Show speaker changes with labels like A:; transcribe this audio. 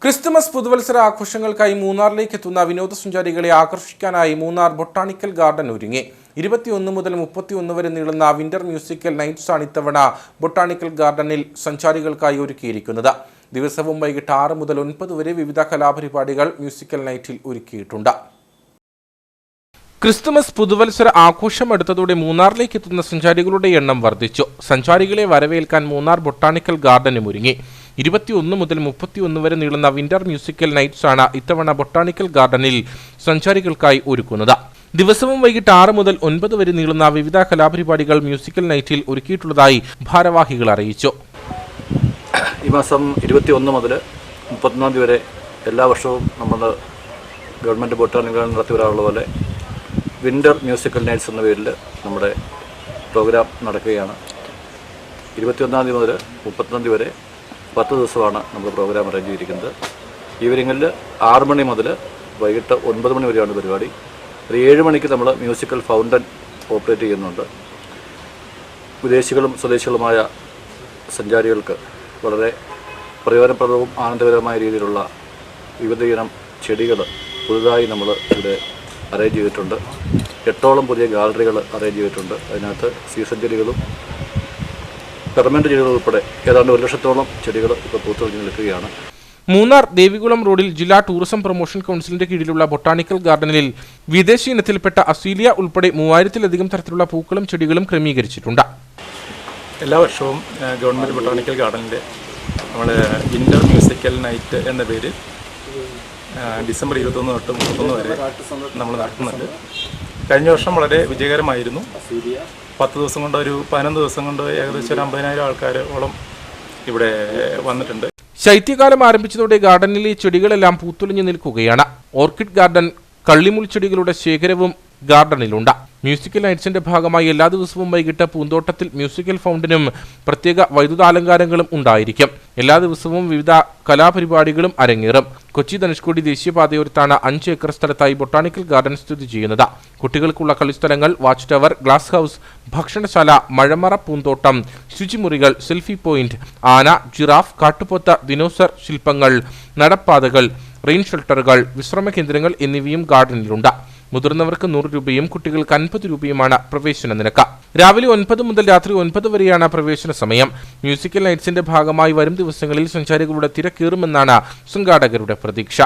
A: Christmas പുതുവത്സര ആഘോഷങ്ങൾക്കായി മൂന്നാറിലേക്ക് എത്തുന്ന വിനോദസഞ്ചാരികളെ ആകർഷിക്കാനായി മൂന്നാർ ബൊട്ടാണിക്കൽ ഗാർഡൻ ഒരുങ്ങി. 21 മുതൽ 31 വരെ നീളുന്ന വിന്റർ മ്യൂസിക്കൽ നൈറ്റ്സ് ആണ് ഇത്തവണ ബൊട്ടാണിക്കൽ ഗാർഡനിൽ സഞ്ചാരികൾക്കായി ഒരുക്കിയിരിക്കുന്നത്. ദിവസവും വൈകിട്ട് 6 മുതൽ 9 വരെ വിവിധ കലാപരിപാടികൾ മ്യൂസിക്കൽ നൈറ്റിൽ ഒരുക്കിയിട്ടുണ്ട്. ക്രിസ്തുമസ് പുതുവത്സര ആഘോഷം അടുത്തതോടെ മൂന്നാറിലേക്ക് എത്തുന്ന സഞ്ചാരികളുടെ എണ്ണം വർദ്ധിച്ചു. സഞ്ചാരികളെ വരവേൽക്കാൻ മൂന്നാർ ബൊട്ടാണിക്കൽ ഗാർഡനും ഒരുങ്ങി. 21 മുതൽ 31 വരെ നീളുന്ന വിന്റർ മ്യൂസിക്കൽ നൈറ്റ്സ് ആണ് ഇത്തവണ ബൊട്ടാണിക്കൽ ഗാർഡനിൽ സഞ്ചാരികൾക്കായി ഒരുക്കുന്നത്. ദിവസവും വൈകിട്ട് 6 മുതൽ 9 വരെ നീളുന്ന വിവിധ കലാപരിപാടികൾ മ്യൂസിക്കൽ നൈറ്റിൽ ഒരുക്കിയിട്ടുള്ളതായി ഭാരവാഹികൾ അറിയിച്ചു.
B: ഈ മാസം 21 മുതൽ 31 തീയതി വരെ എല്ലാ വർഷവും നമ്മൾ ഗവൺമെൻറ് ബൊട്ടാണിക്കൽ ഗാർഡൻ നടത്തി വരാറുള്ള പോലെ വിന്റർ മ്യൂസിക്കൽ നൈറ്റ്സ് എന്ന പേരിൽ നമ്മുടെ പ്രോഗ്രാം നടക്കുകയാണ്. 21 തീയതി മുതൽ 31 തീയതി വരെ 10 ദിവസമാണ് നമ്മൾ പ്രോഗ്രാം അറേഞ്ച് ചെയ്തിരിക്കുന്നത്. ഈവനിങ്ങിൽ 6 മണി മുതൽ വൈകിട്ട് 9 മണി വരെയാണ് പരിപാടി. ഒരു 7 മണിക്ക് നമ്മൾ മ്യൂസിക്കൽ ഫൗണ്ടൻ ഓപ്പറേറ്റ് ചെയ്യുന്നുണ്ട്. വിദേശികളും സ്വദേശികളുമായ സഞ്ചാരികൾക്ക് വളരെ പ്രയോജനപ്രദവും ആനന്ദകരമായ രീതിയിലുള്ള വിവിധയിനം ചെടികൾ പുതുതായി നമ്മൾ ഇവിടെ അറേഞ്ച് ചെയ്തിട്ടുണ്ട്. 8ഓളം പുതിയ ഗാലറികൾ അറേഞ്ച് ചെയ്തിട്ടുണ്ട്. അതിനകത്ത് സീസൺ ചെടികളും പെർമനന്റ് ചെടികൾ ഉൾപ്പെടെ ഏതാണ്ട് 1 ലക്ഷത്തോളം ചെടികൾ ഇപ്പോൾ പൂത്തുലഞ്ഞു നിൽക്കുകയാണ്.
A: മൂന്നാർ ദേവികുളം റോഡിൽ ജില്ലാ ടൂറിസം പ്രൊമോഷൻ കൗൺസിലിന്റെ കീഴിലുള്ള ബൊട്ടാണിക്കൽ ഗാർഡനിൽ വിദേശ ഇനത്തിൽപ്പെട്ട അസീലിയ ഉൾപ്പെടെ 3000-ലധികം തരത്തിലുള്ള പൂക്കളും ചെടികളും ക്രമീകരിച്ചിട്ടുണ്ട്.
C: എല്ലാ വർഷവും ഗവൺമെൻറ് ബൊട്ടാണിക്കൽ ഗാർഡനിൻ്റെ നമ്മൾ വിന്റർ മ്യൂസിക്കൽ നൈറ്റ് എന്ന പേരിൽ ഡിസംബർ 21 തൊട്ട് 31 വരെ നമ്മൾ നടത്തുന്നുണ്ട്. കഴിഞ്ഞ വർഷം വളരെ വിജയകരമായിരുന്നു. 10 ദിവസം കൊണ്ട് 11 ദിവസം കൊണ്ട് ഏകദേശം 50,000 ആൾക്കാരോളം ഇവിടെ വന്നിട്ടുണ്ട്.
A: ശൈത്യകാലം ആരംഭിച്ചതോടെ ഗാർഡനിലെ ചെടികളെല്ലാം പൂത്തുലഞ്ഞു നിൽക്കുകയാണ്. ഓർക്കിഡ് ഗാർഡൻ, കള്ളിമുൾ ചെടികളുടെ ശേഖരവും ഗാർഡനിലുണ്ട്. മ്യൂസിക്കൽ നൈറ്റ്സിന്റെ ഭാഗമായി എല്ലാ ദിവസവും വൈകിട്ട് പൂന്തോട്ടത്തിൽ മ്യൂസിക്കൽ ഫൗണ്ടനും പ്രത്യേക വൈദ്യുതാലങ്കാരങ്ങളും ഉണ്ടായിരിക്കും. എല്ലാ ദിവസവും വിവിധ കലാപരിപാടികളും അരങ്ങേറും. കൊച്ചി ധനുഷ്കോടി ദേശീയപാതയോരത്താണ് 5 ഏക്കർ സ്ഥലത്തായി ബൊട്ടാണിക്കൽ ഗാർഡൻ സ്ഥിതി ചെയ്യുന്നത്. കുട്ടികൾക്കുള്ള കളിസ്ഥലങ്ങൾ, വാച്ച് ടവർ, ഗ്ലാസ് ഹൗസ്, ഭക്ഷണശാല, മഴമറ പൂന്തോട്ടം, ശുചിമുറികൾ, സെൽഫി പോയിന്റ്, ആന, ജിറാഫ്, കാട്ടുപോത്ത, ദിനോസർ ശില്പങ്ങൾ, നടപ്പാതകൾ, റെയിൻ ഷെൽട്ടറുകൾ, വിശ്രമ കേന്ദ്രങ്ങൾ എന്നിവയും ഗാർഡനിലുണ്ട്. മുതിർന്നവർക്ക് 100 രൂപയും കുട്ടികൾക്ക് 50 രൂപയുമാണ് പ്രവേശന നിരക്ക്. രാവിലെ 9 മുതൽ രാത്രി 9 വരെയാണ് പ്രവേശന സമയം. മ്യൂസിക്കൽ നൈറ്റ്സിന്റെ ഭാഗമായി വരും ദിവസങ്ങളിൽ സഞ്ചാരികളുടെ തിരക്കേറുമെന്നാണ് സംഘാടകരുടെ പ്രതീക്ഷ.